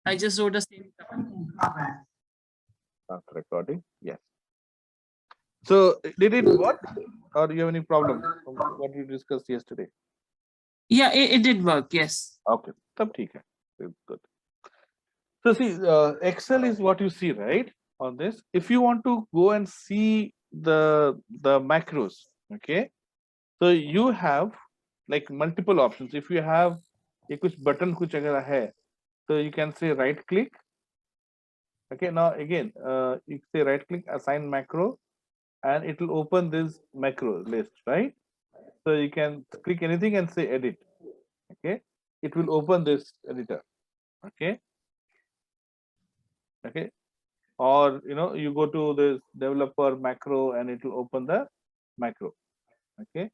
I just wrote the same. Start recording. Yes. So did it work, or do you have any problem from what you discussed yesterday? Yeah, it did work. Yes. Okay, tab theek hai. It's good. So see, Excel is what you see, right? On this, if you want to go and see the macros, okay, so you have like multiple options. If you have a kuch button kuch agar hai, so you can say right click. Okay, now again, you say right click, assign macro, and it will open this macro list, right? So you can click anything and say edit. Okay, it will open this editor. Okay, okay, or you go to this developer macro and it will open the macro. Okay,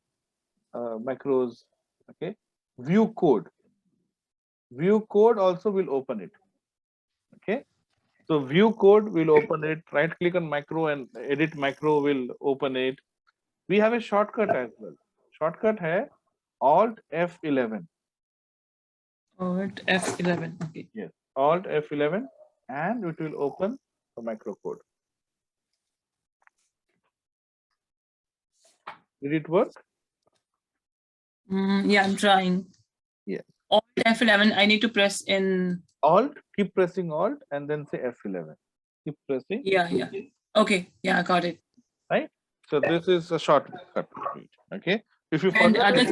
macros. Okay, view code also will open it. Okay, so view code will open it. Right click on macro and edit macro will open it. We have a shortcut as well. Shortcut hai Alt F11. Alt F11. Okay. Yes, Alt F11, and it will open the macro code. Did it work? Yeah, I'm trying. Yeah. Alt F11. I need to press in. Alt, keep pressing Alt and then say F11. Keep pressing. Yeah. Okay. Yeah, I got it. Right. So this is a shortcut. Okay. If you And forget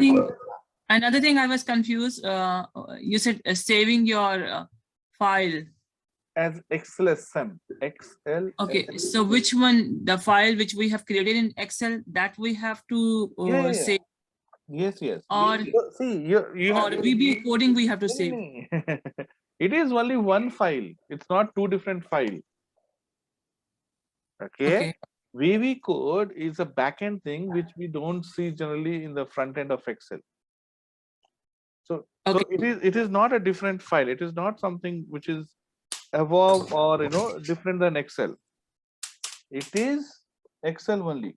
another thing I was confused. You said saving your file as XLSM. XL. Okay, so which one, the file which we have created in Excel, that we have to Yeah. save, Yes. or See, you or have VB coding we have to save? It is only one file. It's not two different files. Okay. VB code is a backend thing which we don't see generally in the front end of Excel. So it is not a different file. It is not something which is above or different than Excel. It is Excel only.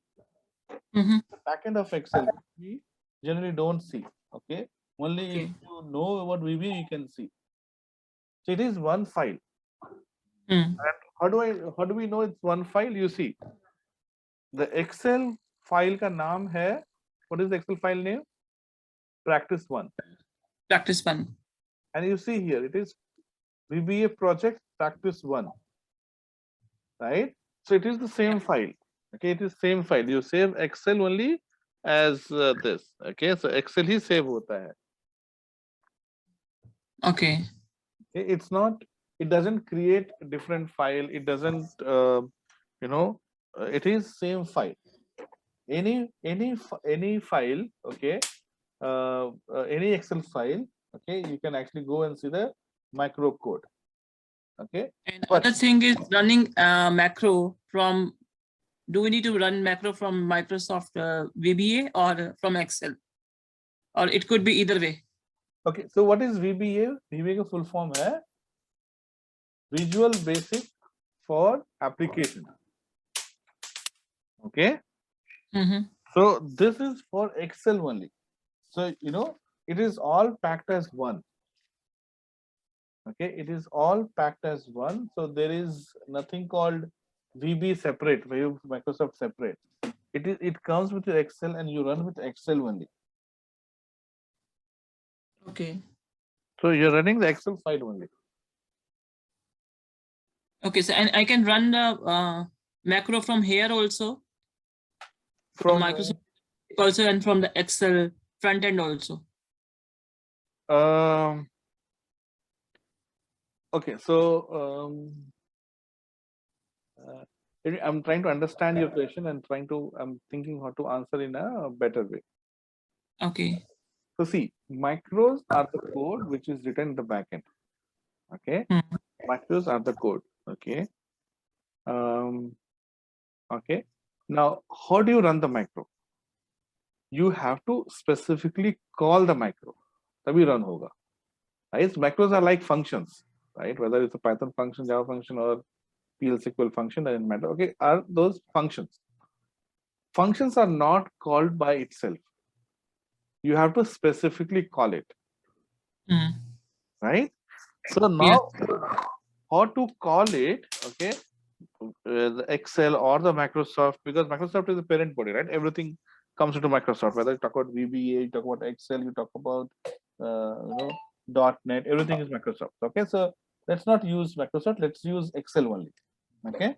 The backend of Excel we generally don't see. Okay, only if you know about VB you can see. So it is one file. And how do we know it's one file? You see, the Excel file ka naam hai. What is the Excel file name? Practice 1. Practice 1. And you see here it is VBA project practice 1. Right? So it is the same file. Okay, it is same file. You save Excel only as this. Okay, so Excel he save होता है. Okay. It's not. It doesn't create a different file. It doesn't. It is same file. Any file. Okay. Any Excel file. Okay, you can actually go and see the macro code. Okay. And other thing is running macro from. Do we need to run macro from Microsoft VBA or from Excel? Or it could be either way. Okay, so what is VBA? VBA का full form है Visual Basic for Application. Okay. So this is for Excel only. So it is all packed as one. Okay, it is all packed as one. So there is nothing called VB separate, Microsoft separate. It comes with Excel and you run with Excel only. Okay. So you're running the Excel file only. Okay, so and I can run the macro from here also. From Microsoft also and from the Excel front end also. Okay, so I'm trying to understand your question and I'm thinking how to answer in a better way. Okay. So see, macros are the code which is written in the backend. Okay, macros are the code. Okay. Okay. Now, how do you run the macro? You have to specifically call the macro. Tabhi run hoga. Right? Macros are like functions, right? Whether it's a Python function, Java function, or PL SQL function, doesn't matter. Okay, are those functions? Functions are not called by itself. You have to specifically call it. Right? So now how to call it, okay, the Excel or the Microsoft, because Microsoft is the parent body, right? Everything comes into Microsoft, whether you talk about VBA, you talk about Excel, you talk about .NET, everything is Microsoft. Okay, so let's not use Microsoft, let's use Excel only. Okay,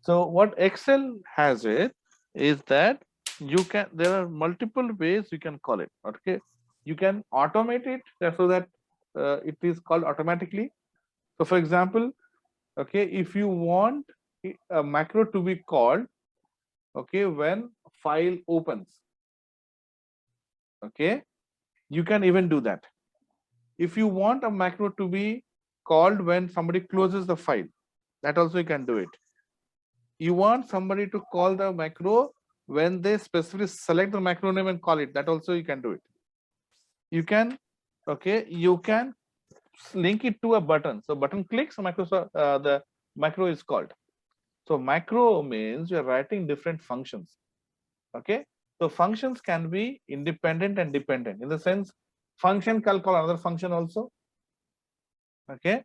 so what Excel has it is that you can, there are multiple ways you can call it. Okay, you can automate it so that it is called automatically. So for example, okay, if you want a macro to be called, okay, when file opens, okay, you can even do that. If you want a macro to be called when somebody closes the file, that also you can do it. You want somebody to call the macro when they specifically select the macro name and call it, that also you can do it. You can, okay, you can link it to a button. So button clicks, Microsoft, the macro is called. So macro means you're writing different functions. Okay, so functions can be independent and dependent, in the sense function can call another function also. Okay,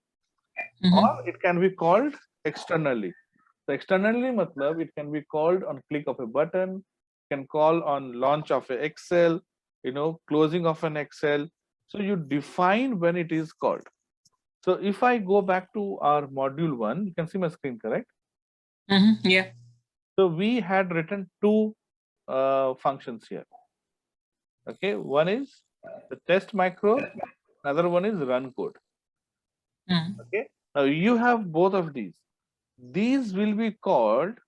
or it can be called externally. So externally matlab, it can be called on click of a button, can call on launch of a Excel, you know, closing of an Excel. So you define when it is called. So if I go back to our module 1, you can see my screen, correct? Yeah. So we had written two functions here. Okay, one is the test macro, another one is run code. Okay, now you have both of these. These will be called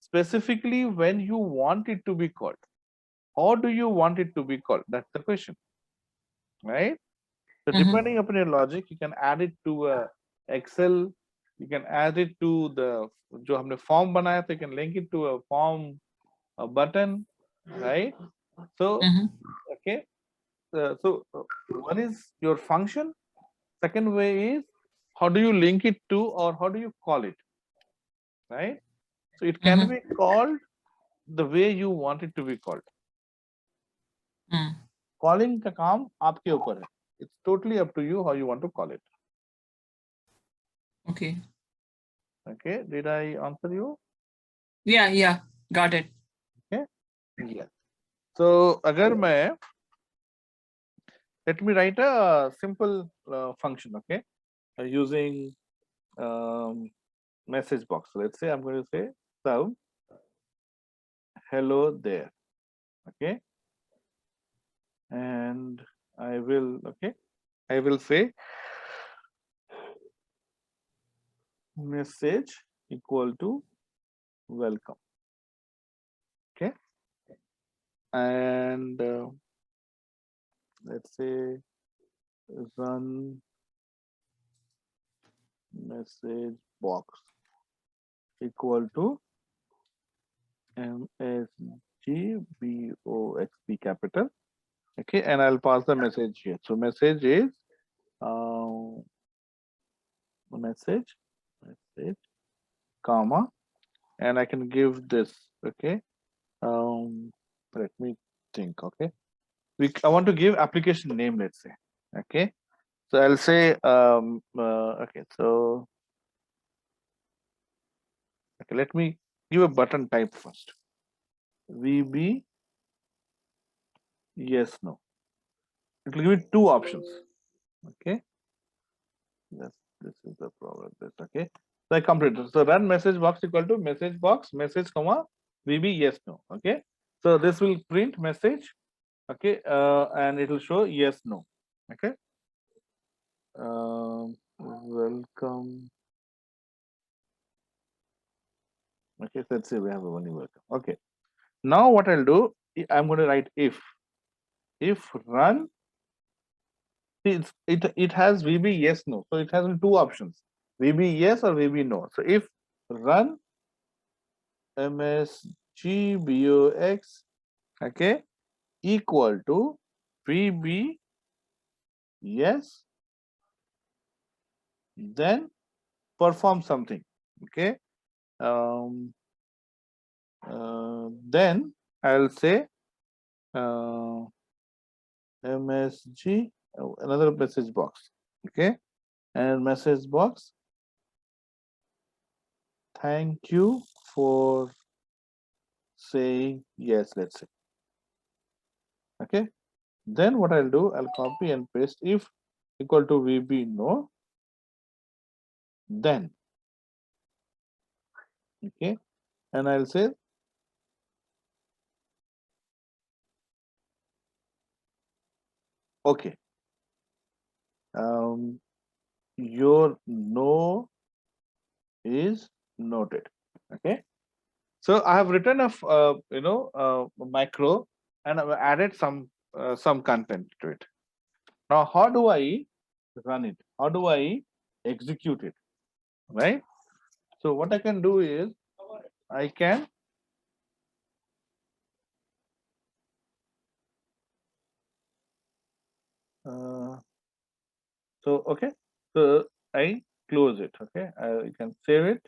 specifically when you want it to be called. How do you want it to be called? That's the question, right? So depending upon your logic, you can add it to Excel. You can add it to the जो हमने form बनाया था, you can link it to a form, a button, right? So okay, so one is your function. Second way is how do you link it to, or how do you call it, right? So it can be called the way you want it to be called. Calling का काम आपके ऊपर है. It's totally up to you how you want to call it. Okay. Okay, did I answer you? Yeah, got it. Okay, yes. So अगर मैं, let me write a simple function, okay, using message box. So let's say I'm going to say sub hello there, okay, and I will, okay, I will say message equal to welcome, okay, and let's say run message box equal to MSGBOXP capital, okay, and I'll pass the message here. So message is message comma, and I can give this, okay, let me think, okay, I want to give application name, let's say, okay, so I'll say okay, so okay, let me give a button type first. VB yes no. It will give me two options, okay. Yes, this is the problem. This, okay, so I completed. So run message box equal to message box message comma VB yes no. Okay, so this will print message, okay, and it will show yes no. Okay, welcome. Okay, so let's say we have only welcome. Okay, now what I'll do, I'm going to write if run. See, it has VB yes no, so it has two options, VB yes or VB no. So if run MSGBOX, okay, equal to VB yes, then perform something, okay, then I'll say MSG, another message box, okay, and message box thank you for saying yes, let's say. Okay. Then what I'll do, I'll copy and paste. If equal to VB no, then, okay, and I'll say okay. Your no is noted. Okay. So I have written a macro, and I've added some content to it. Now, how do I run it? How do I execute it? Right. So what I can do is I can okay. So I close it. Okay. You can save it.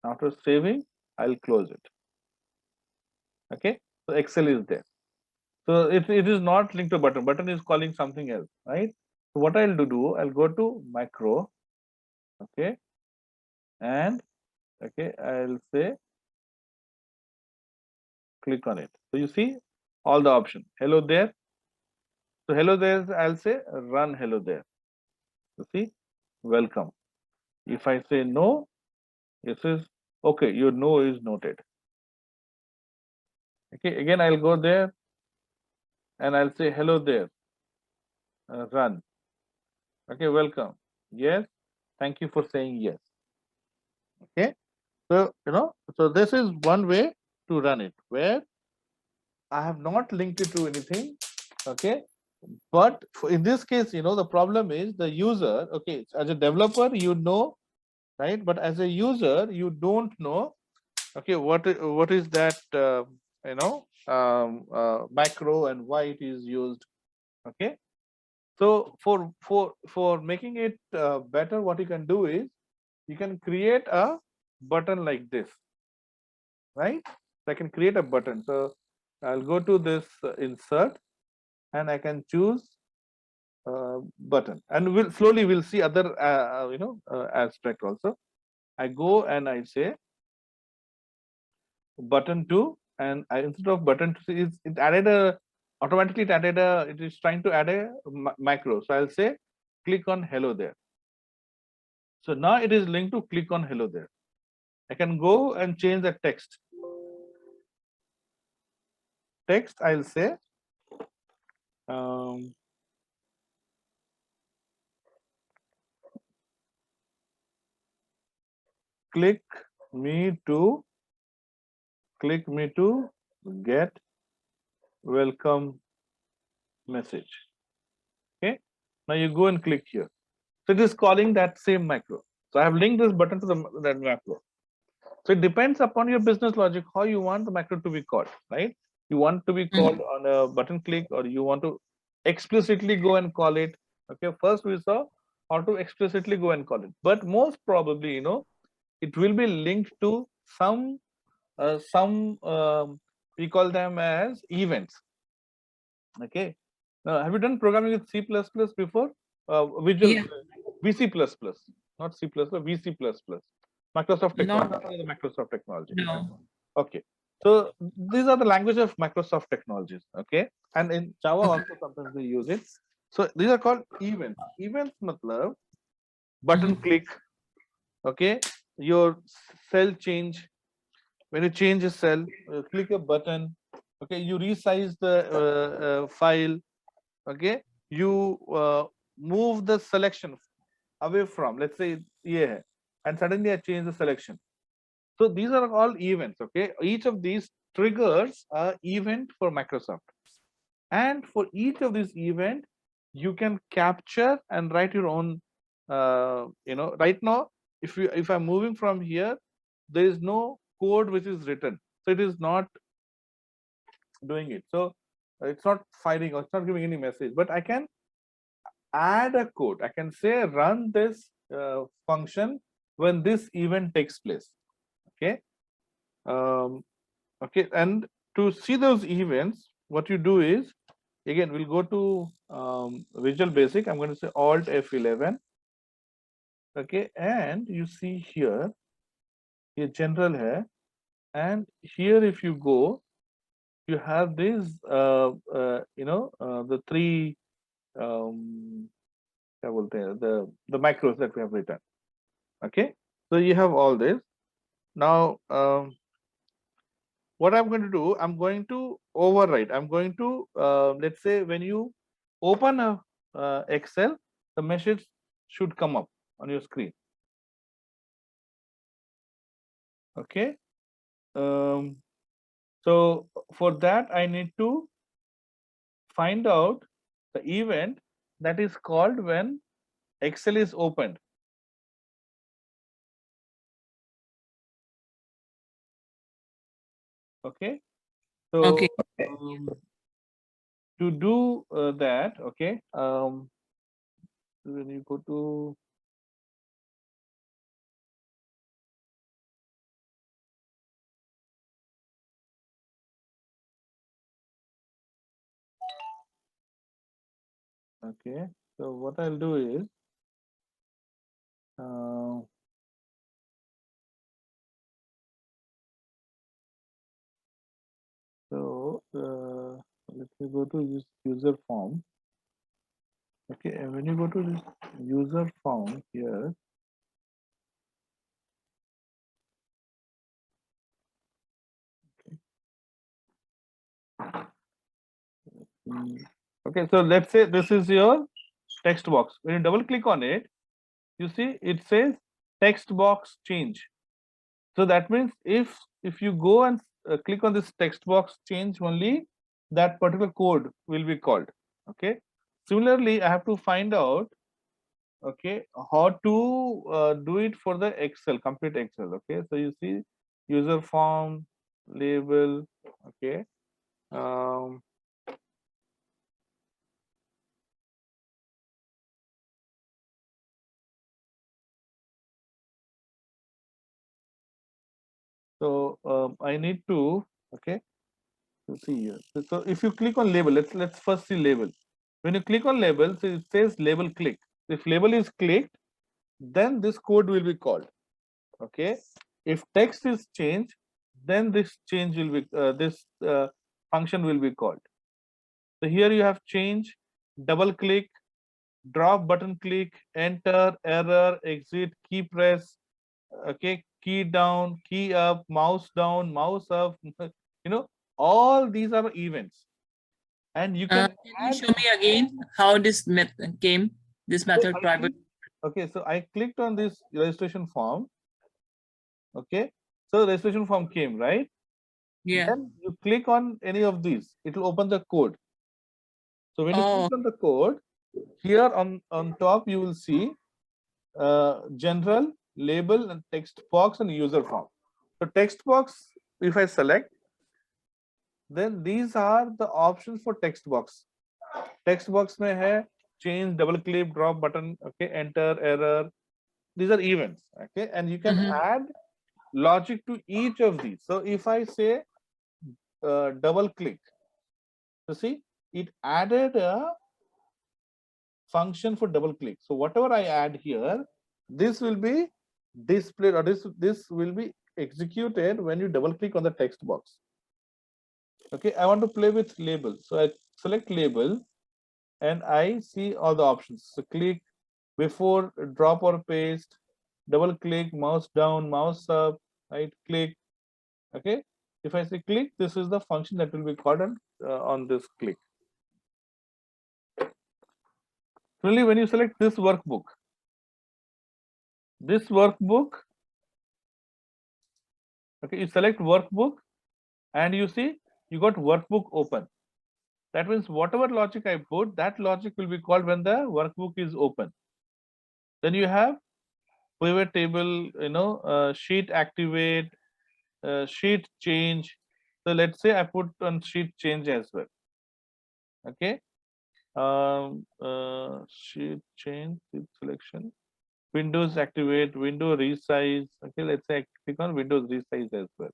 After saving, I'll close it. Okay. So Excel is there. So it is not linked to button. Button is calling something else, right? So what I'll do, I'll go to macro. Okay. And okay, I'll say click on it. So you see all the options. Hello there. So hello there, I'll say run hello there. You see, welcome. If I say no, it says okay, your no is noted. Okay, again I'll go there and I'll say hello there, run. Okay, welcome. Yes, thank you for saying yes. Okay, so so this is one way to run it where I have not linked it to anything. Okay, but in this case, the problem is the user. Okay, as a developer, right? But as a user, you don't know. Okay, what is that? Macro and why it is used. Okay, so for making it better, what you can do is you can create a button like this, right? So I can create a button. So I'll go to this insert, and I can choose button, and we'll see other aspect also. I go and I say button 2, and instead of button 2, it added a automatically it is trying to add a macro. So I'll say click on hello there. So now it is linked to click on hello there. I can go and change the text. I'll say click me to get welcome message. Okay, now you go and click here. So it is calling that same macro. So I have linked this button to that macro. So it depends upon your business logic how you want the macro to be called, right? You want to be called on a button click, or you want to explicitly go and call it. Okay, first we saw how to explicitly go and call it, but most probably, it will be linked to some we call them as events. Okay, now have you done programming with C++ before? Visual Yeah. VC++, not C++, VC++. Microsoft technology, No, the Microsoft technology. no. Okay, so these are the language of Microsoft technologies. Okay, and in Java also sometimes they use it. So these are called events. Events matlab button click. Okay, your cell change. When you change a cell, click a button. Okay, you resize the file. Okay, you move the selection away from, let's say, yeah, and suddenly I change the selection. So these are all events. Okay, each of these triggers an event for Microsoft, and for each of these event you can capture and write your own. Right now, if I'm moving from here, there is no code which is written, so it is not doing it. So it's not firing or it's not giving any message, but I can add a code. I can say run this function when this event takes place. Okay. Okay, and to see those events, what you do is, again, we'll go to Visual Basic. I'm going to say Alt F11. Okay, and you see here, ये general है, and here if you go, you have this, the three, क्या बोलते हैं, the macros that we have written. Okay, so you have all this. Now, what I'm going to do, I'm going to overwrite. I'm going to, let's say, when you open a Excel, the message should come up on your screen. Okay. So for that, I need to find out the event that is called when Excel is opened. Okay. So Okay. to do that, okay, when you go to okay, so what I'll do is let me go to this user form. Okay, and when you go to this user form here, okay, so let's say this is your text box. When you double click on it, you see it says text box change. So that means if you go and click on this text box change, only that particular code will be called. Okay. Similarly, I have to find out, okay, how to do it for the Excel, complete Excel. Okay, so you see user form, label. Okay. So I need to, okay, so see here. So if you click on label, let's first see label. When you click on label, so it says label click. If label is clicked, then this code will be called. Okay. If text is changed, then this change will be this function will be called. So here you have change, double click, drop button click, enter, error, exit, key press, okay, key down, key up, mouse down, mouse up, all these are events. And you can Can you show me again how this method came? This method private. Okay, so I clicked on this registration form. Okay, so registration form came, right? Yeah. Then you click on any of these, it will open the code. So when you click on the code, here on top you will see general, label, and text box and user form. So text box, if I select, then these are the options for text box. Text box mein hai change, double click, drop button, okay, enter, error. These are events, okay, and you can add logic to each of these. So if I say double click, you see it added a function for double click. So whatever I add here, this will be displayed, or this will be executed when you double click on the text box. Okay, I want to play with label, so I select label and I see all the options. So click, before, drop or paste, double click, mouse down, mouse up, right click. Okay, if I say click, this is the function that will be called on this click. Really, when you select this workbook, okay, you select workbook and you see you got workbook open. That means whatever logic I put, that logic will be called when the workbook is open. Then you have pivot table, sheet activate, sheet change. So let's say I put on sheet change as well. Okay, sheet change, sheet selection, Windows activate, window resize. Okay, let's say I click on Windows resize as well.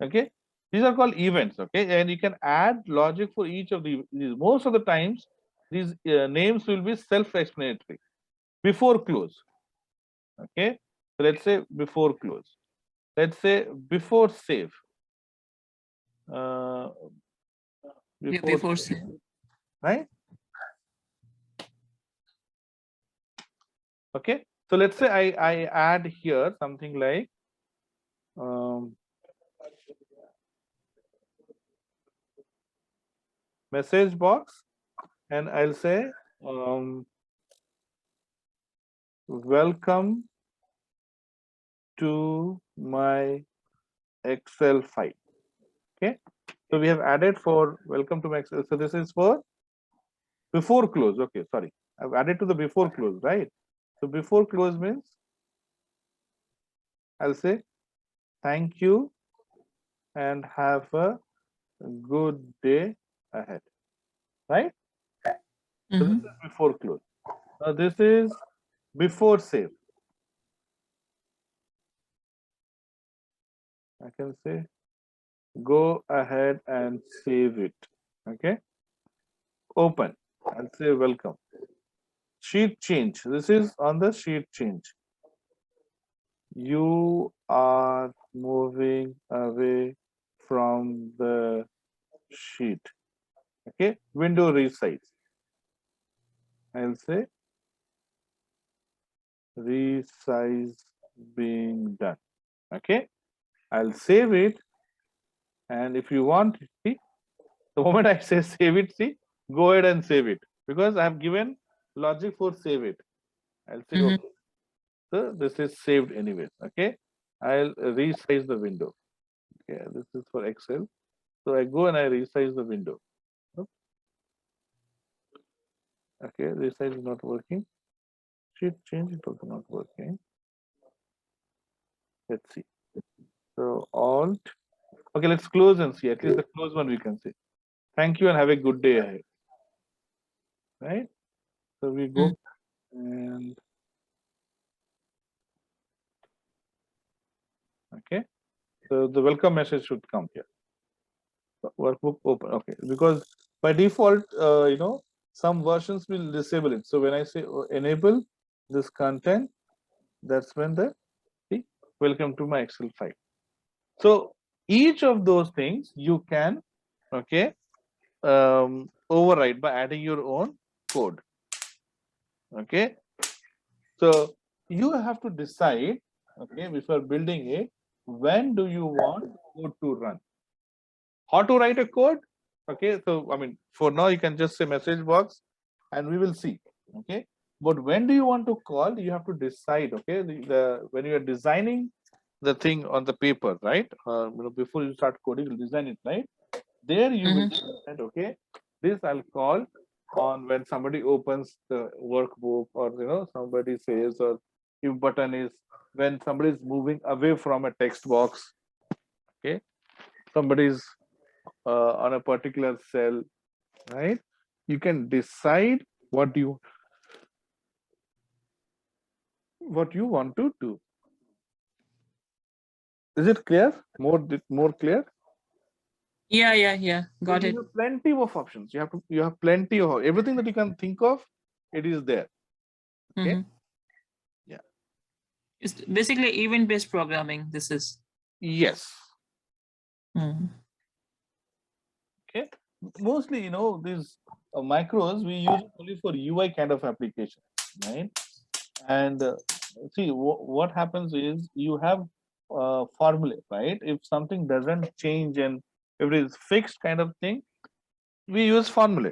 Okay, these are called events. Okay, and you can add logic for each of these. Most of the times, these names will be self-explanatory. Before close. Okay, so let's say before close. let's say before save. Before save. Right? Okay. So let's say I add here something like message box, and I'll say welcome to my Excel file. Okay. So we have added for welcome to my Excel. So this is for before close. Okay, sorry. I've added to the before close, right? So before close means I'll say thank you and have a good day ahead. Right? So this is before close. Now this is before save. I can say go ahead and save it. Okay. Open. I'll say welcome. Sheet change. This is on the sheet change. You are moving away from the sheet. Okay. Window resize. I'll say resize being done. Okay. I'll save it. And if you want, see, the moment I say save it, see, go ahead and save it because I have given logic for save it. I'll say, okay, so this is saved anyways. Okay. I'll resize the window. Okay. This is for Excel. So I go and I resize the window. Okay. Resize is not working. Sheet change is also not working. Let's see. So Alt. Okay. Let's close and see. At least the close one we can see. Thank you and have a good day ahead. Right. So we go and okay. So the welcome message should come here. Workbook open. Okay, because by default, some versions will disable it. So when I say enable this content, that's when the see, welcome to my Excel file. So each of those things you can override by adding your own code. Okay, so you have to decide before building it, when do you want code to run, how to write a code. Okay, so I mean, for now you can just say message box and we will see. Okay, but when do you want to call, you have to decide. Okay, when you are designing the thing on the paper, right, before you start coding, you'll design it, right? There you will decide, okay, this I'll call on when somebody opens the workbook, or somebody says, or if button is when somebody is moving away from a text box. Okay, somebody is on a particular cell, right? You can decide what you want to do. Is it clear? More clear? Yeah. Got it. You have plenty of options. You have plenty of everything that you can think of. It is there. Okay. Yeah. It's basically event-based programming. This is. Yes. Okay. Mostly, these macros we use only for UI kind of application, right? And see, what happens is you have formula, right? If something doesn't change and if it is fixed kind of thing, we use formula.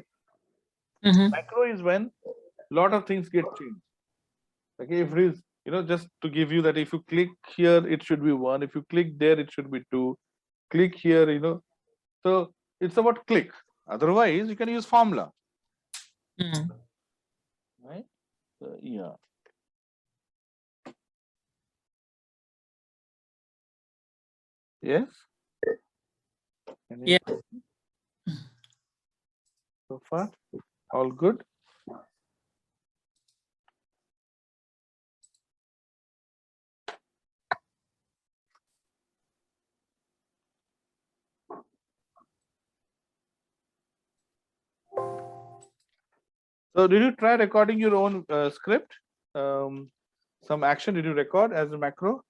Macro is when a lot of things get changed. Okay, if it is, just to give you that, if you click here, it should be 1. If you click there, it should be 2. Click here, so it's about click. Otherwise, you can use formula. Right? So, yeah. Yes. Yeah. So far, all good. So did you try recording your own script? Some action did you record as a macro?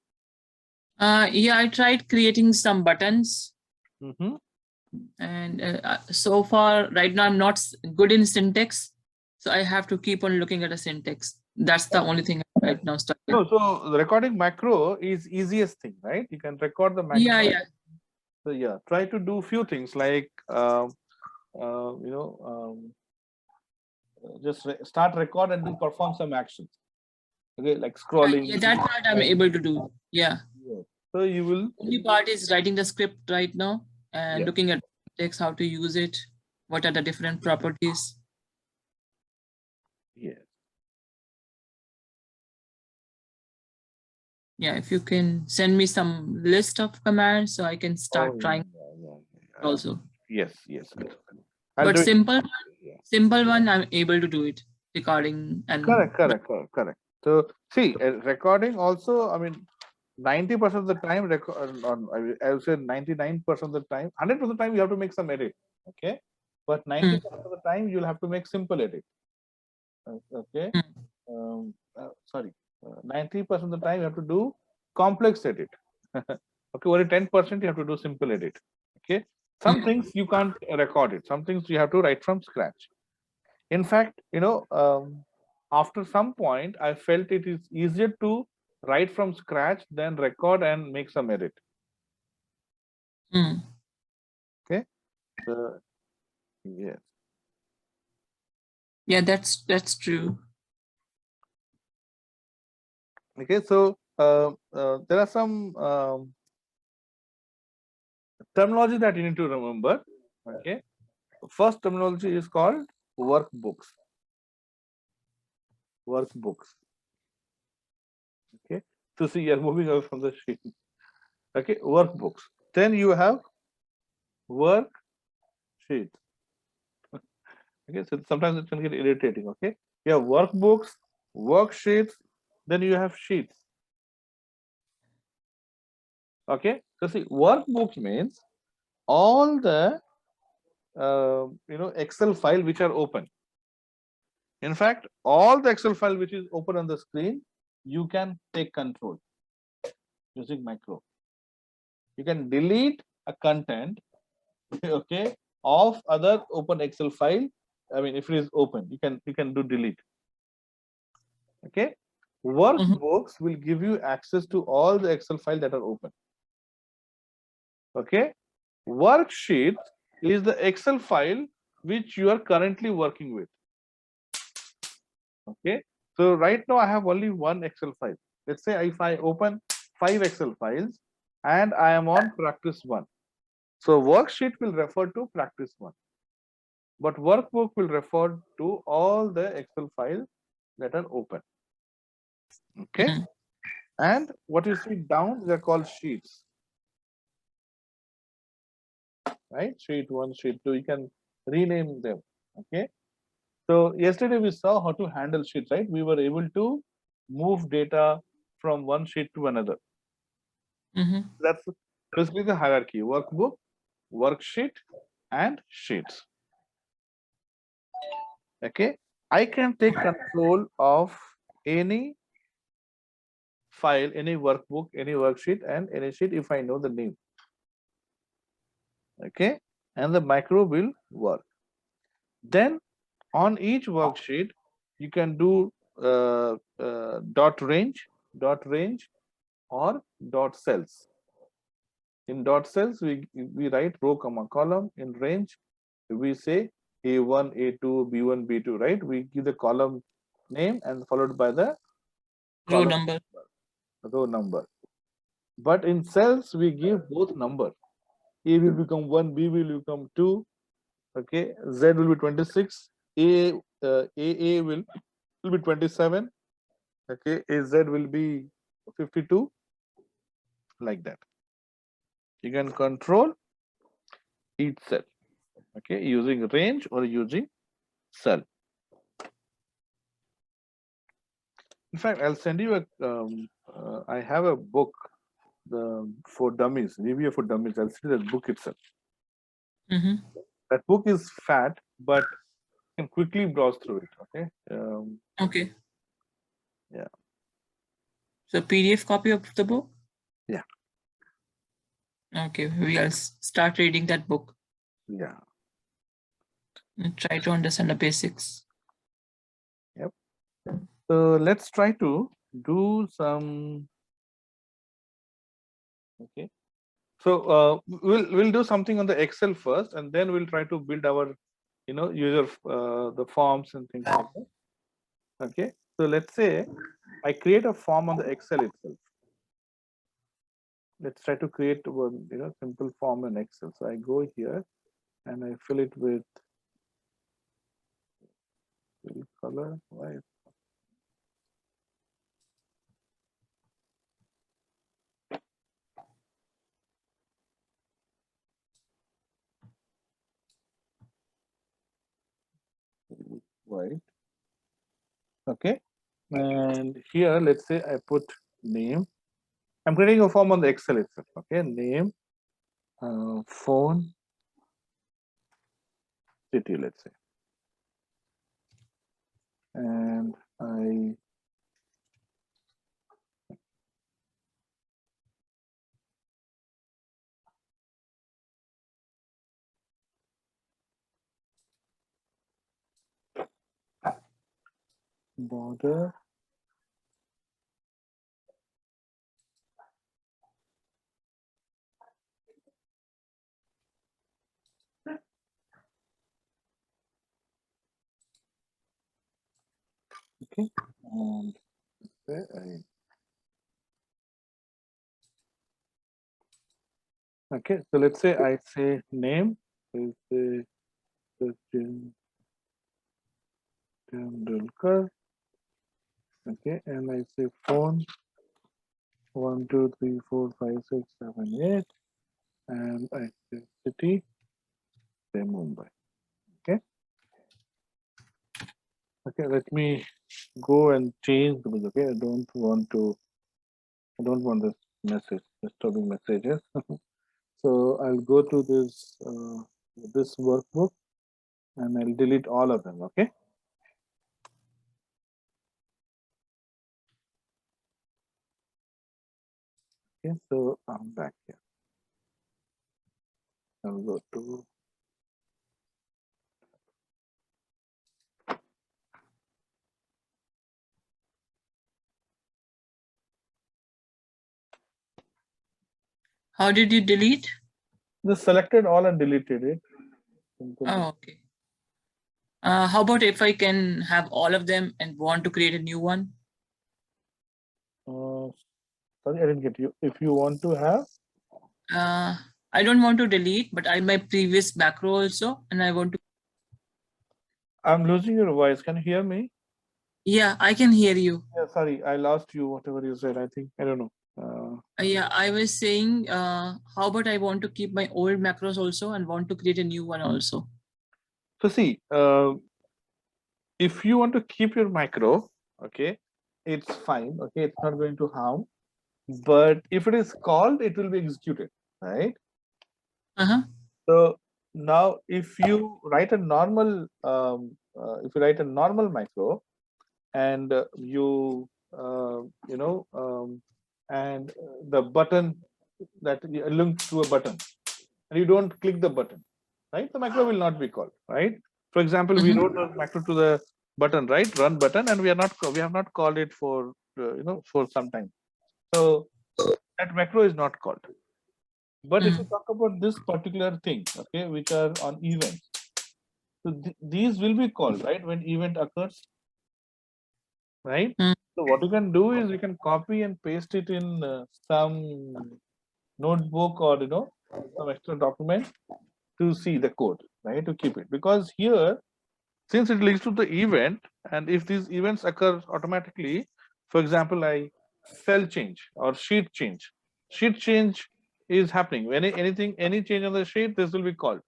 Yeah, I tried creating some buttons, Mm-hmm. and so far, right now, I'm not good in syntax. So I have to keep on looking at a syntax. That's the only thing right now stuck in. No, so the recording macro is easiest thing, right? You can record the macro. Yeah, yeah. So yeah, try to do few things like just start record and then perform some actions. Okay, like scrolling. Yeah, that part I'm able to do. Yeah. Yeah. So you will. Only part is writing the script right now and Yeah. looking at text, how to use it, what are the different properties. Yeah. Yeah, if you can send me some list of commands so I can start Oh, trying yeah. also. Yes. I'll But do it. simple one, I'm able to do it. Recording and Correct. So see, recording also. I mean, 90% of the time, I would say 99% of the time, 100% of the time, you have to make some edit. Okay, but 90% of the time, you'll have to make simple edit. Okay, sorry, 90% of the time, you have to do complex edit. Okay, only 10% you have to do simple edit. Okay, some things you can't record it. Some things you have to write from scratch. In fact, after some point, I felt it is easier to write from scratch than record and make some edit. Okay. Yes. Yeah, that's true. Okay. So there are some terminology that you need to remember. Okay. First terminology is called workbooks. Workbooks. Okay. So see, you're moving away from the sheet. Okay. Workbooks. Then you have worksheet. Okay. So sometimes it can get irritating. Okay. You have workbooks, worksheets, then you have sheets. Okay. So see, workbooks means all the Excel file which are open. In fact, all the Excel file which is open on the screen, you can take control using macro. You can delete a content, okay, of other open Excel file. I mean, if it is open, you can do delete. Okay, workbooks will give you access to all the Excel file that are open. Okay, worksheet is the Excel file which you are currently working with. Okay, so right now I have only one Excel file. Let's say if I open 5 Excel files and I am on practice 1. So worksheet will refer to practice 1, but workbook will refer to all the Excel files that are open. Okay, and what you see down, they're called sheets. Right, sheet 1, sheet 2, you can rename them. Okay, so yesterday we saw how to handle sheets, right? We were able to move data from one sheet to another. That's basically the hierarchy: workbook, worksheet, and sheets. Okay, I can take control of any file, any workbook, any worksheet, and any sheet if I know the name. Okay, and the macro will work. Then on each worksheet, you can do dot range, or dot cells. In dot cells, we write row, comma, column. In range, we say A1, A2, B1, B2, right? We give the column name and followed by the Row column row number. But in cells, we give both number. A will become 1, B will become 2. Okay, Z will be 26. AA will be 27. Okay, AZ will be 52. Like that. You can control each cell. Okay, using range or using cell. In fact, I'll send you a. I have a book, for dummies, VBA for dummies. I'll send you that book itself. That book is fat, but you can quickly browse through it. Okay. Okay. Yeah. So PDF copy of the book? Yeah. Okay, we'll start reading that book Yeah. and try to understand the basics. So let's try to do some. Okay. So we'll do something on the Excel first, and then we'll try to build our, user the forms and things like that. Okay. So let's say I create a form on the Excel itself. Let's try to create one, simple form in Excel. So I go here and I fill it with fill color. Why? White. Okay. And here, let's say I put name. I'm creating a form on the Excel itself. Okay. Name, phone, city, let's say. And I border. Okay. And okay. So let's say I say name. So say Sachin Tendulkar. Okay. And I say phone 1, 2, 3, 4, 5, 6, 7, 8. And I say city, say Mumbai. Okay. Okay. Let me go and change the okay. I don't want this message, disturbing messages. So I'll go to this workbook and I'll delete all of them. Okay. Okay. So I'm back here. I'll go to How did you delete? just selected all and deleted it. Simple. Oh, okay. How about if I can have all of them and want to create a new one? Sorry, I didn't get you. If you want to have, I don't want to delete, but I my previous macro also, and I want to. I'm losing your voice. Can you hear me? Yeah, I can hear you. Yeah, sorry, I lost you. Whatever you said, I think I don't know. Yeah, I was saying, how about I want to keep my old macros also and want to create a new one also? So see, if you want to keep your macro, okay, it's fine. Okay, it's not going to harm. But if it is called, it will be executed, right? Uh-huh. So now, if you write a normal, macro, and and the button that linked to a button, and you don't click the button, right? The macro will not be called, right? For example, we wrote a macro to the button, right? Run button, and we have not called it for for some time. So that macro is not called. But if you talk about this particular thing, okay, which are on events, so these will be called, right, when event occurs, right? So what you can do is you can copy and paste it in some notebook or some extra document to see the code, right? To keep it, because here, since it leads to the event, and if these events occur automatically, for example, I cell change or sheet change is happening when any change on the sheet, this will be called.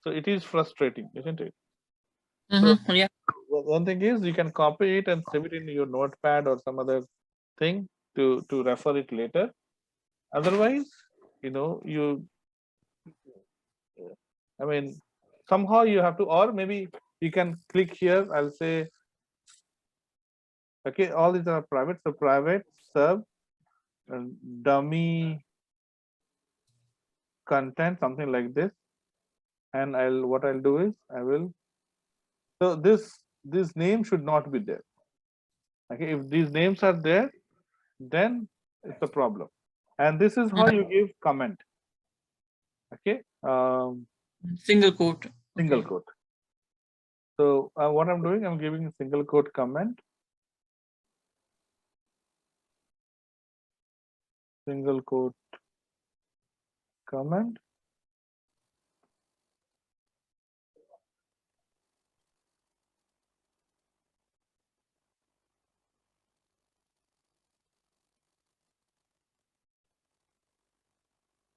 So it is frustrating, isn't it? So Yeah. one thing is you can copy it and save it in your notepad or some other thing to refer it later. Otherwise, you I mean, somehow you have to, or maybe you can click here. I'll say, okay, all these are private. So private sub and dummy content, something like this, and what I'll do is so this name should not be there. Okay, if these names are there, then it's a problem. And this is how you give comment. Okay, Single quote. single Okay. quote. So what I'm doing, I'm giving a single quote comment. Single quote comment.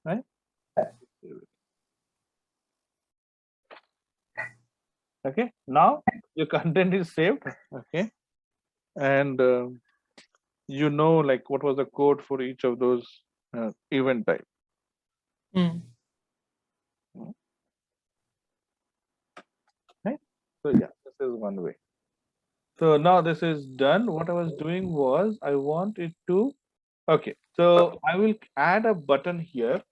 Right? Okay, now your content is saved. Okay, and you know, like what was the code for each of those event type. Hmm. Right? So yeah, this is one way. So now this is done. What I was doing was I want it to, okay, so I will add a button here.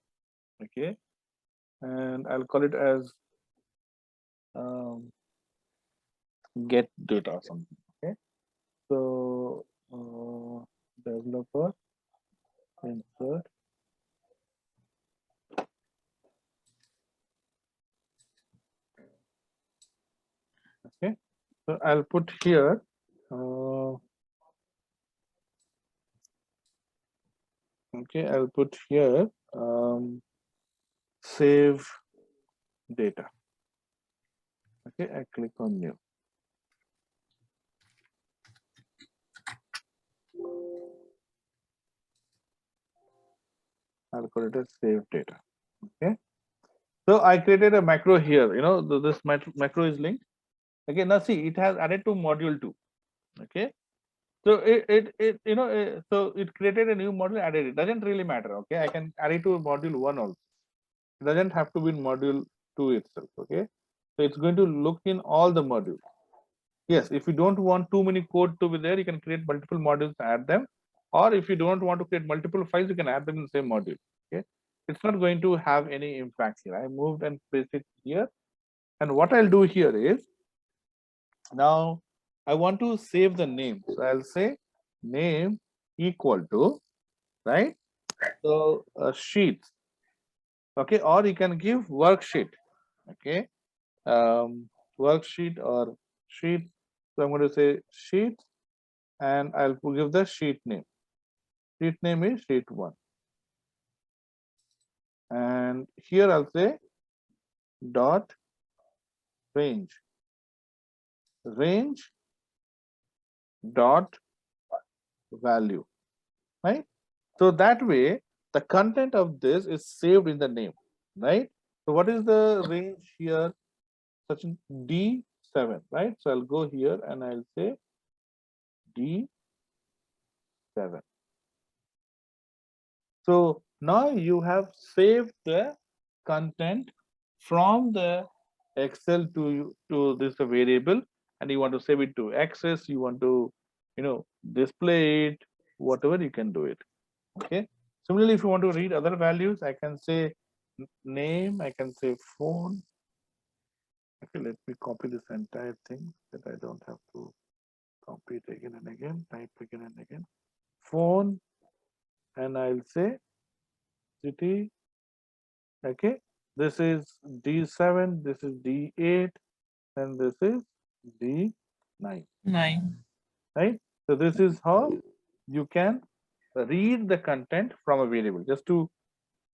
Okay, and I'll call it as get data or something. Okay, so developer insert. Okay, so I'll put here okay, I'll put here save data. Okay, I click on new. I'll call it as save data. Okay, so I created a macro here. You know, this macro is linked. Okay, now see, it has added to module 2. Okay, so it you know, so it created a new module, added it. Doesn't really matter. Okay, I can add it to module 1 also. It doesn't have to be in module 2 itself. Okay, so it's going to look in all the modules. Yes, if you don't want too many code to be there, you can create multiple modules, add them. Or if you don't want to create multiple files, you can add them in the same module. Okay, it's not going to have any impact here. I moved and placed it here. And what I'll do here is, now I want to save the name. So I'll say name equal to, right? So sheets. Okay, or you can give worksheet. Okay, worksheet or sheet. So I'm going to say sheet, and I'll give the sheet name. Sheet name is sheet 1. And here I'll say dot range. Range dot value. Right? So that way the content of this is saved in the name. Right? So what is the range here? Such D7, right? So I'll go here and I'll say D7. So now you have saved the content from the Excel to this variable, and you want to save it to Access. You want to, you know, display it, whatever you can do it. Okay. Similarly, if you want to read other values, I can say name. I can say phone. Okay, let me copy this entire thing that I don't have to copy it again and again. Type again and again. Phone, and I'll say city. Okay, this is D7, this is D8, and this is D9. 9. Right? So this is how you can read the content from a variable. Just to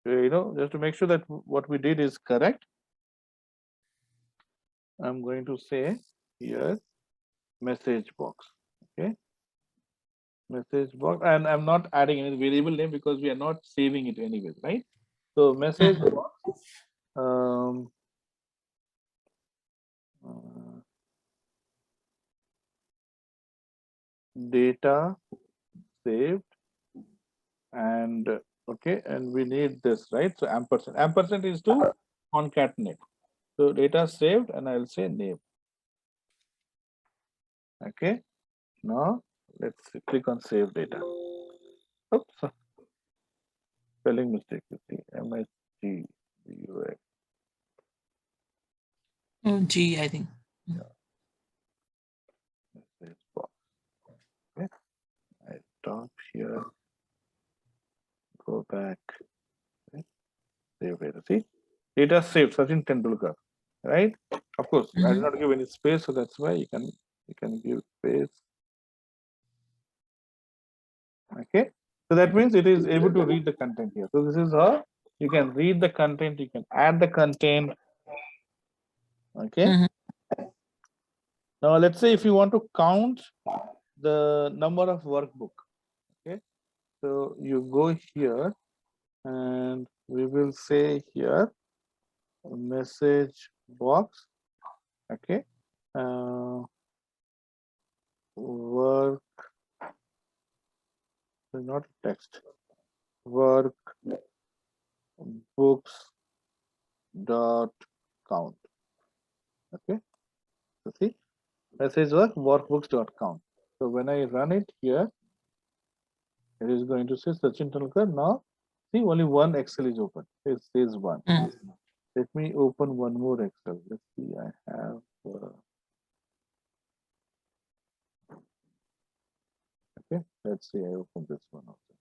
just to make sure that what we did is correct, I'm going to say here message box. Okay, message box, and I'm not adding any variable name because we are not saving it anyways, right? So message box. Um, data saved, and okay, and we need this, right? So ampersand is to concatenate. So data saved, and I'll say name. Okay, now let's click on save data. Oops, spelling mistake. You see, MSG G, I think. Message box. Okay. I stop here. Go back. Okay. Save it. See, data saved. Sachin Tendulkar. Right. Of course, I did Mhm. not give any space, so that's why you can give space. Okay. So that means it is able to read the content here. So this is how you can read the content. You can add the content. Okay. Mhm. Now let's say if you want to count the number of workbook. Okay. So you go here and we will say here message box. Okay. Work, not text, work books dot count. Okay. So see, message workbooks dot count. So when I run it here, it is going to say Sachin Tendulkar. Now see, only one Excel is open. It says one. Mm. Let me open one more Excel. Let's see, I have okay. Let's see, I open this one also.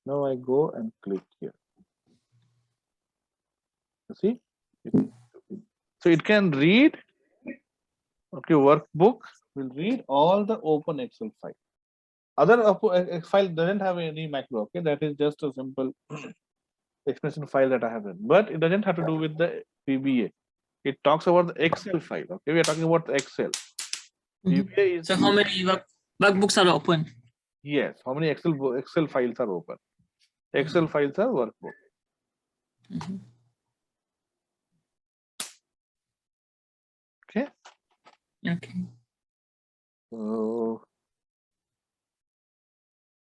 Now I go and click here. You see, so it can read. Okay, workbook will read all the open Excel file. Other file doesn't have any macro. Okay, that is just a simple expression file that I have written, but it doesn't have to do with the VBA. It talks about the Excel file. Okay, we are talking about the Excel. Mhm. VBA is So how many workbooks are open? yes. How many Excel files are open? Excel files are workbook. Mhm. Okay. Okay. So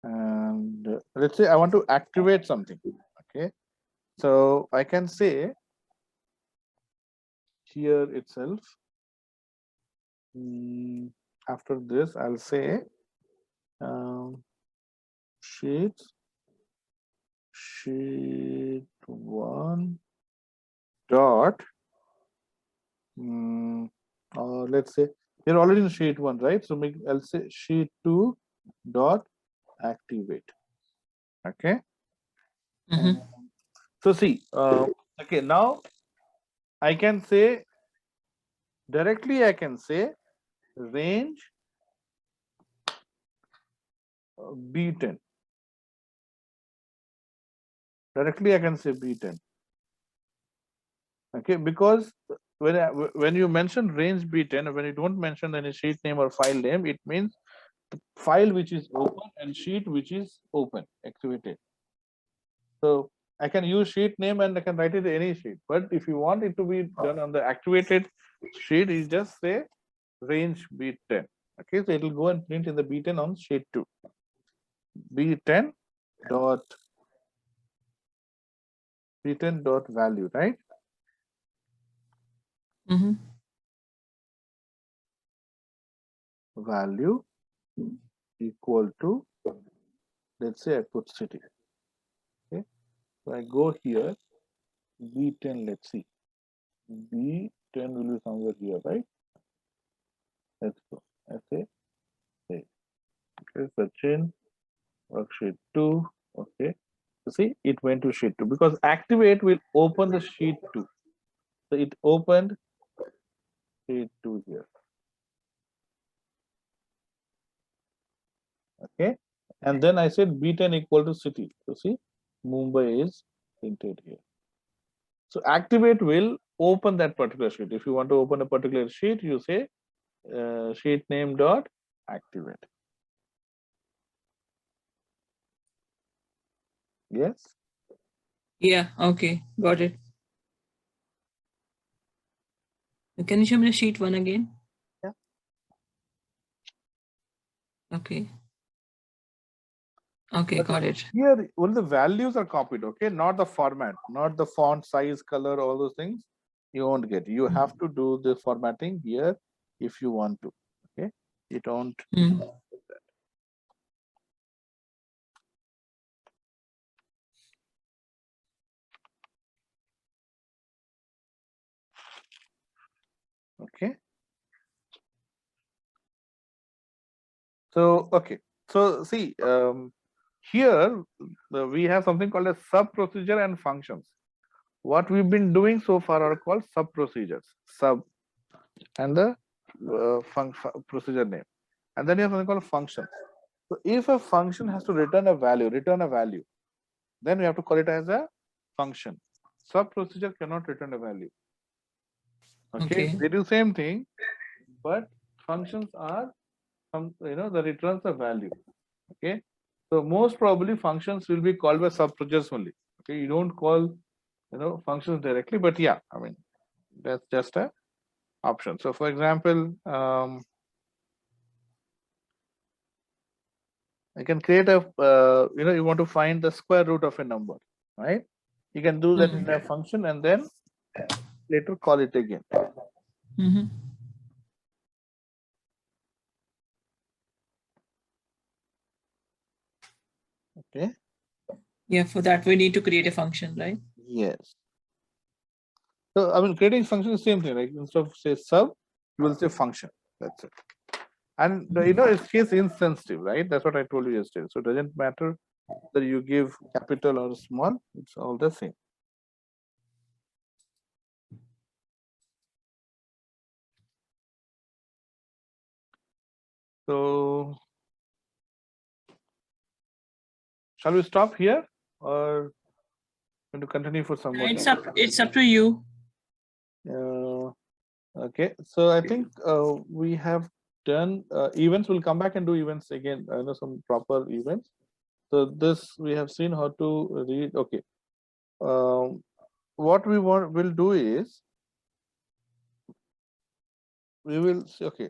and let's say I want to activate something. Okay, so I can say here itself. After this, I'll say sheet 1 dot or let's say you're already in sheet 1, right? So I'll say sheet 2 dot activate. Okay. Mhm. So see, okay, now I can say directly, I can say range B10. Directly, I can say B10. Okay, because when you mention range B10, when you don't mention any sheet name or file name, it means the file which is open and sheet which is open, activated. So I can use sheet name and I can write it any sheet. But if you want it to be done on the activated sheet, you just say range B10. Okay, so it will go and print in the B10 on sheet 2. B10 dot B10 dot value, right? Mhm. Value equal to, let's say I put city. Okay, so I go here, B10, let's see. B10 will be somewhere here, right? Let's go. I say, hey, okay, Sachin, worksheet 2. Okay, so see, it went to sheet 2 because activate will open the sheet 2. So it opened sheet 2 here. Okay, and then I said B10 equal to city. So see, Mumbai is printed here. So activate will open that particular sheet. If you want to open a particular sheet, you say sheet name dot activate. Yes. Yeah. Okay. Got it. Can you show me the sheet 1 again? Yeah. Okay. Okay. Got it. Here, only the values are copied. Okay, not the format, not the font size, color, all those things. You won't get. You have to do the formatting here if you want to. Okay, you don't. Mm. Okay. So, okay. So see, here we have something called a sub procedure and functions. What we've been doing so far are called sub procedures, sub and the procedure name. And then you have something called functions. So if a function has to return a value, then we have to call it as a function. Sub procedure cannot return a value. Okay, Okay. they do same thing, but functions are that returns a value. Okay, so most probably functions will be called by sub procedures only. Okay, you don't call functions directly, but yeah, I mean that's just a option. So for example, I can create a you want to find the square root of a number, right? You can do that in a function and then later call it again. Mm-hmm. Okay. Yeah, for that we need to create a function, right? Yes. So I mean, creating function is the same thing. Like instead of say sub, you will say function. That's it. And it's case insensitive, right? That's what I told you yesterday. So it doesn't matter whether you give capital or small. It's all the same. So shall we stop here or going to continue for some more time? It's up to you. Okay, so I think we have done events. We'll come back and do events again. I know some proper events. So this we have seen how to read. Okay, what we will do is we will see. Okay,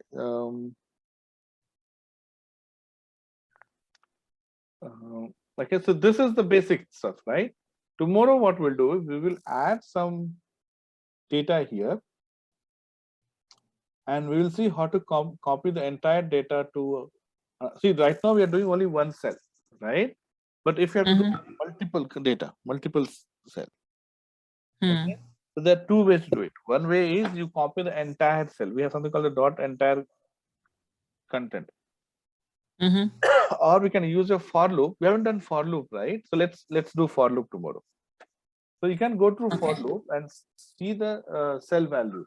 okay. So this is the basic stuff, right? Tomorrow, what we'll do is we will add some data here, and we will see how to copy the entire data to. See, right now we are doing only one cell, right? But if you have to do multiple data, multiple cell, okay? So there are two ways to do it. One way is you copy the entire cell. We have something called the dot entire content. Or we can use a for loop. We haven't done for loop, right? So let's do for loop tomorrow. So you can go through for loop and see the cell value.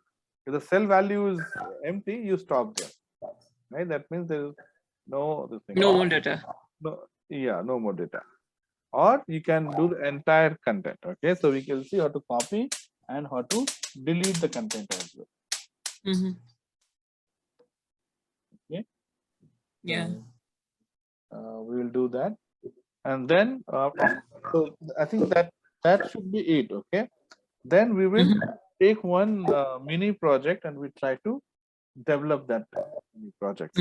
If the cell value is empty, you stop there, right? That means there is no this thing. No more data. No, yeah, no more data. Or you can do the entire content. Okay, so we can see how to copy and how to delete the content as well. Okay. Yeah. So, we will do that, and then so I think that should be it. Okay. Then we will take one mini project and we try to develop that mini project.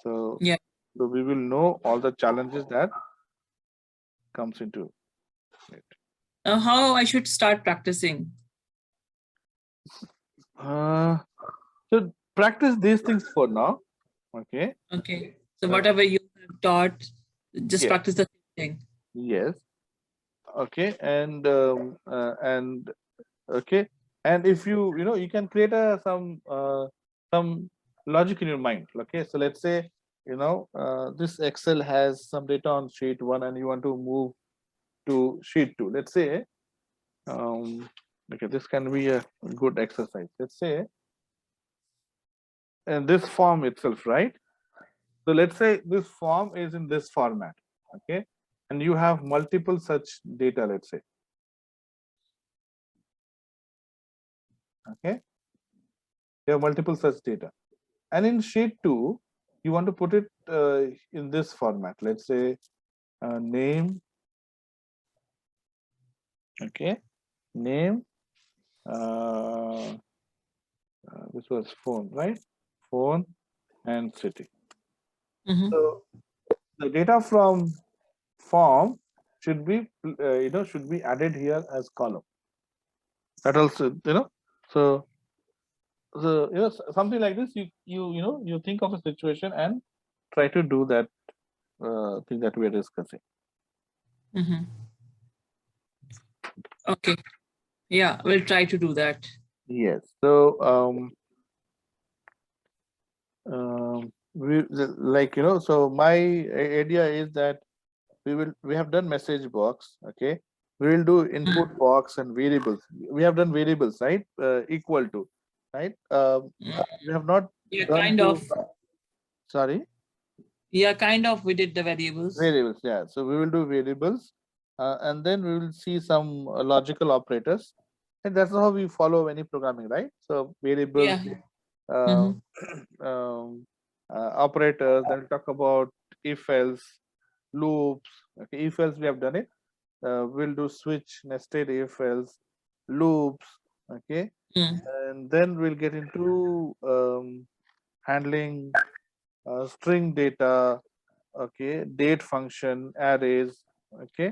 So yeah. So we will know all the challenges that comes into it. How I should start practicing? So practice these things for now. Okay. Okay. So whatever you have taught, just practice the same thing. Yes. Okay. And okay. And if you can create some logic in your mind. Okay. So let's say this Excel has some data on sheet 1 and you want to move to sheet 2. Let's say okay, this can be a good exercise. Let's say and this form itself, right? So let's say this form is in this format, okay, and you have multiple such data, let's say, okay, you have multiple such data, and in sheet 2 you want to put it in this format, let's say name, okay, name, this was phone, right? Phone and city. So the data from form should be should be added here as column. That also so something like this. You think of a situation and try to do that thing that we are discussing. Okay. Yeah, we'll try to do that. Yes. So like, you know, so my idea is that we have done message box. Okay, we will do input box and variables. We have done variables, right? Equal to, right? We have not Yeah, done kind to, of. sorry, Yeah, kind of. We did the variables. variables. Yeah, so we will do variables, and then we will see some logical operators, and that's how we follow any programming, right? So variables, Yeah. uh, Mhm. operators. Then we'll talk about if else, loops. Okay, if else we have done it. We'll do switch, nested if else, loops. Okay, Mm. and then we'll get into handling string data. Okay, date function, arrays. Okay,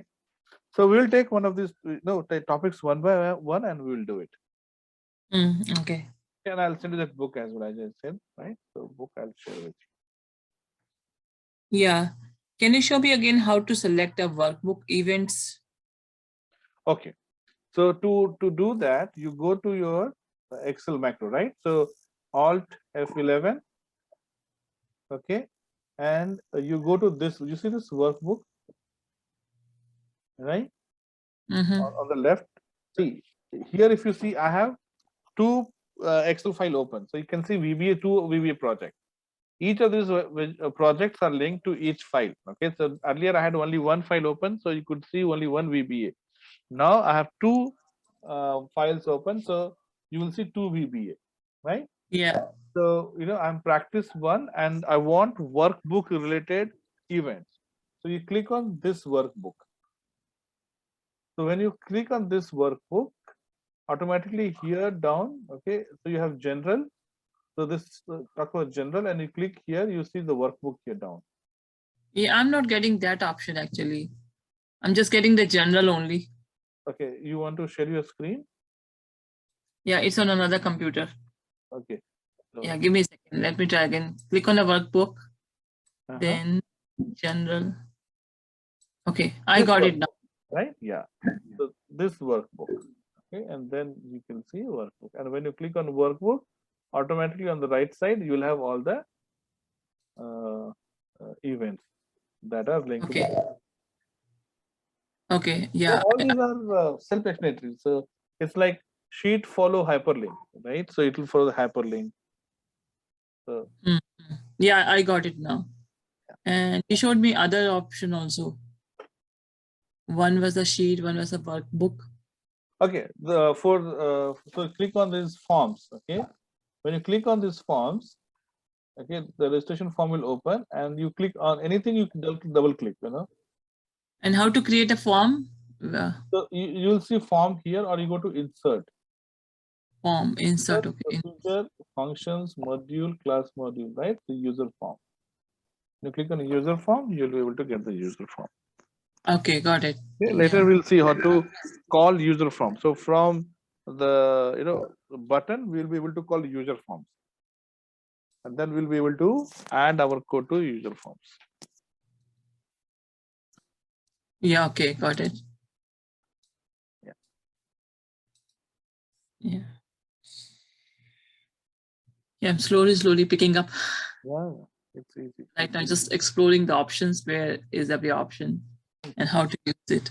so we'll take one of these, take topics one by one, and we will do it. Okay. And I'll send you that book as well, as I said, right? So book I'll share with you. Yeah. Can you show me again how to select a workbook events? Okay, so to do that, you go to your Excel macro, right? So Alt F11, okay, and you go to this. You see this workbook, right? On the left. See here, if you see, I have two Excel file open, so you can see VBA 2 VBA project. Each of these projects are linked to each file. Okay, so earlier I had only one file open, so you could see only one VBA. Now I have two files open, so you will see two VBA, right? Yeah. So, I'm practice one and I want workbook related events. So you click on this workbook. So when you click on this workbook, automatically here down, okay, so you have general. So this talk about general, and you click here, you see the workbook here down. Yeah, I'm not getting that option actually. I'm just getting the general only. Okay, you want to share your screen? Yeah, it's on another computer. Okay. So, Yeah, give me a second. Let me try again. Click on the workbook, uh-huh. then general. Okay, I got it now. Right? Yeah. So this workbook. Okay, and then you can see workbook. And when you click on workbook, automatically on the right side, you will have all the events that are linked Okay. to the. Okay, So yeah. all these are self-explanatory. So it's like sheet follow hyperlink, right? So it will follow the hyperlink. So Yeah, I got it now. And he showed me other option also. One was the sheet, one was a workbook. okay, so click on these forms. Okay, when you click on these forms, okay, the registration form will open, and you click on anything, you can double click. And how to create a form? So you'll see form here, or you go to insert. Form, insert, okay. Procedure, functions, module, class module, right? The user form. You click on user form, you'll be able to get the user form. Okay, got it. Okay, later we'll see how to call user form. So from the button, we'll be able to call user forms, and then we'll be able to add our code to user forms. Yeah, okay, got it. Yeah. Yeah. Yeah, I'm slowly picking up. Yeah, it's easy. Right now, just exploring the options. Where is every option and how to use it.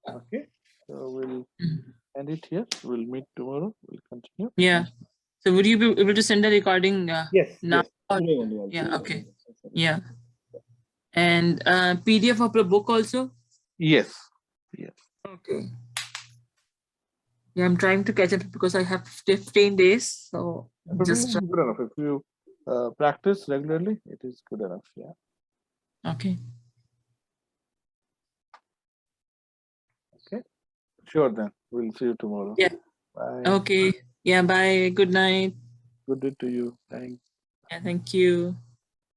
Okay, so we'll end it here. We'll meet tomorrow. We'll continue. Yeah. So would you be able to send the recording Yes. now? Yes. Today only I'll Yeah, send it. okay. Yeah. And PDF of the book also? Yes. Yes. Okay. Yeah, I'm trying to catch up because I have 15 days. So just good enough. If you practice regularly, it is good enough. Yeah. okay. Okay. Sure. Then we'll see you tomorrow. Yeah. Bye. Okay. Yeah. Bye. Good night. Good day to you. Thanks. Yeah. Thank you.